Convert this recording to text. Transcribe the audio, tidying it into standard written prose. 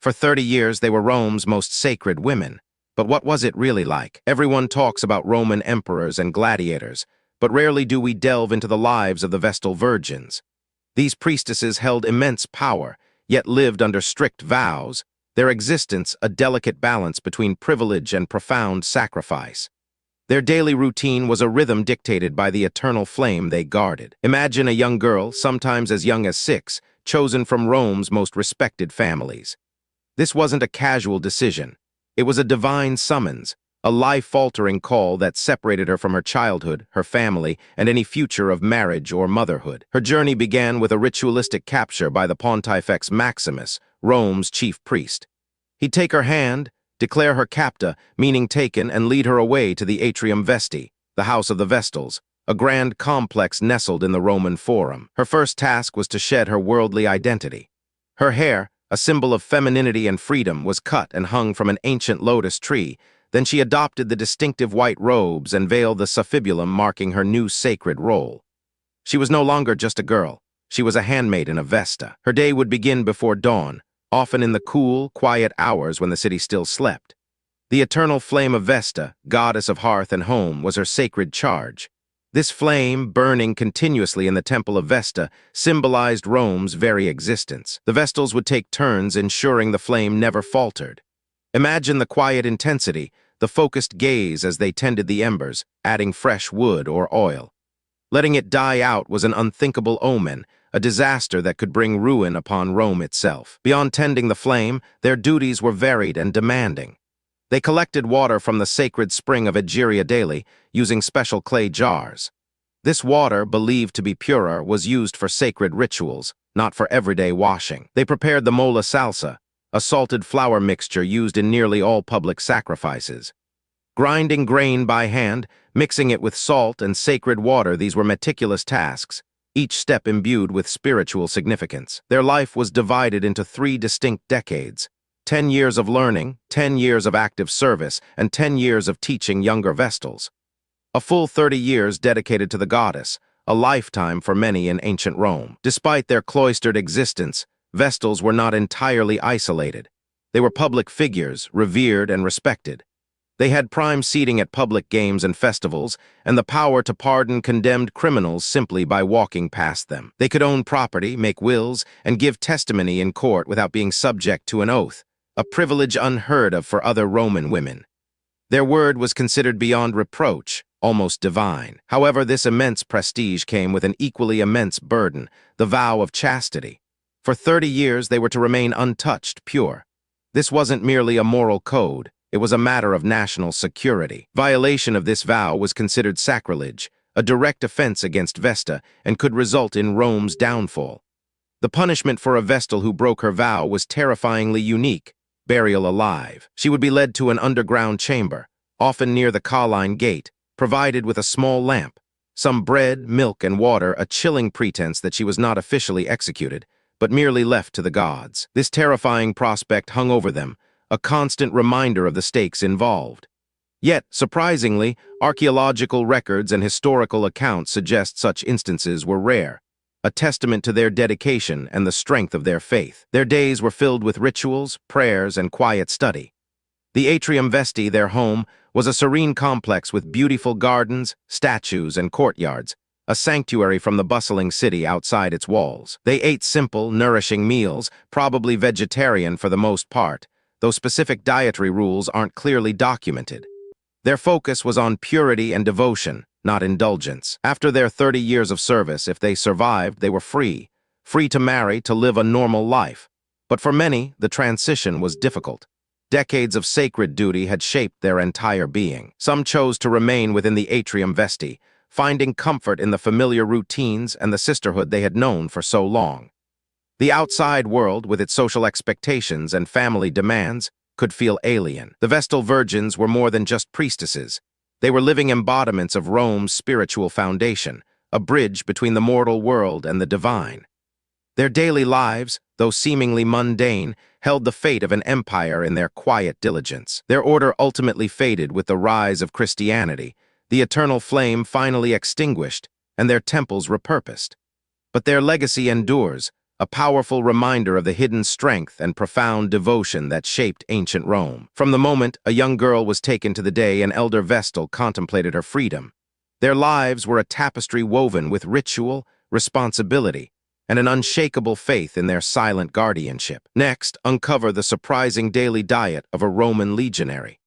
For 30 years, they were Rome's most sacred women. But what was it really like? Everyone talks about Roman emperors and gladiators, but rarely do we delve into the lives of the Vestal virgins. These priestesses held immense power, yet lived under strict vows, their existence a delicate balance between privilege and profound sacrifice. Their daily routine was a rhythm dictated by the eternal flame they guarded. Imagine a young girl, sometimes as young as 6, chosen from Rome's most respected families. This wasn't a casual decision. It was a divine summons, a life-altering call that separated her from her childhood, her family, and any future of marriage or motherhood. Her journey began with a ritualistic capture by the Pontifex Maximus, Rome's chief priest. He'd take her hand, declare her capta, meaning taken, and lead her away to the Atrium Vesti, the house of the Vestals, a grand complex nestled in the Roman Forum. Her first task was to shed her worldly identity. Her hair, a symbol of femininity and freedom, was cut and hung from an ancient lotus tree. Then she adopted the distinctive white robes and veiled the suffibulum, marking her new sacred role. She was no longer just a girl. She was a handmaiden of Vesta. Her day would begin before dawn, often in the cool, quiet hours when the city still slept. The eternal flame of Vesta, goddess of hearth and home, was her sacred charge. This flame, burning continuously in the temple of Vesta, symbolized Rome's very existence. The Vestals would take turns ensuring the flame never faltered. Imagine the quiet intensity, the focused gaze as they tended the embers, adding fresh wood or oil. Letting it die out was an unthinkable omen, a disaster that could bring ruin upon Rome itself. Beyond tending the flame, their duties were varied and demanding. They collected water from the sacred spring of Egeria daily, using special clay jars. This water, believed to be purer, was used for sacred rituals, not for everyday washing. They prepared the mola salsa, a salted flour mixture used in nearly all public sacrifices. Grinding grain by hand, mixing it with salt and sacred water, these were meticulous tasks, each step imbued with spiritual significance. Their life was divided into 3 distinct decades: 10 years of learning, 10 years of active service, and 10 years of teaching younger Vestals. A full 30 years dedicated to the goddess, a lifetime for many in ancient Rome. Despite their cloistered existence, Vestals were not entirely isolated. They were public figures, revered and respected. They had prime seating at public games and festivals, and the power to pardon condemned criminals simply by walking past them. They could own property, make wills, and give testimony in court without being subject to an oath, a privilege unheard of for other Roman women. Their word was considered beyond reproach, almost divine. However, this immense prestige came with an equally immense burden, the vow of chastity. For 30 years, they were to remain untouched, pure. This wasn't merely a moral code. It was a matter of national security. Violation of this vow was considered sacrilege, a direct offense against Vesta, and could result in Rome's downfall. The punishment for a Vestal who broke her vow was terrifyingly unique: burial alive. She would be led to an underground chamber, often near the Colline Gate, provided with a small lamp, some bread, milk, and water, a chilling pretense that she was not officially executed, but merely left to the gods. This terrifying prospect hung over them, a constant reminder of the stakes involved. Yet, surprisingly, archaeological records and historical accounts suggest such instances were rare, a testament to their dedication and the strength of their faith. Their days were filled with rituals, prayers, and quiet study. The Atrium Vesti, their home, was a serene complex with beautiful gardens, statues, and courtyards, a sanctuary from the bustling city outside its walls. They ate simple, nourishing meals, probably vegetarian for the most part, though specific dietary rules aren't clearly documented. Their focus was on purity and devotion, not indulgence. After their 30 years of service, if they survived, they were free to marry, to live a normal life. But for many, the transition was difficult. Decades of sacred duty had shaped their entire being. Some chose to remain within the Atrium Vesti, finding comfort in the familiar routines and the sisterhood they had known for so long. The outside world, with its social expectations and family demands, could feel alien. The Vestal virgins were more than just priestesses. They were living embodiments of Rome's spiritual foundation, a bridge between the mortal world and the divine. Their daily lives, though seemingly mundane, held the fate of an empire in their quiet diligence. Their order ultimately faded with the rise of Christianity, the eternal flame finally extinguished, and their temples repurposed. But their legacy endures, a powerful reminder of the hidden strength and profound devotion that shaped ancient Rome. From the moment a young girl was taken to the day an elder Vestal contemplated her freedom, their lives were a tapestry woven with ritual, responsibility, and an unshakable faith in their silent guardianship. Next, uncover the surprising daily diet of a Roman legionary.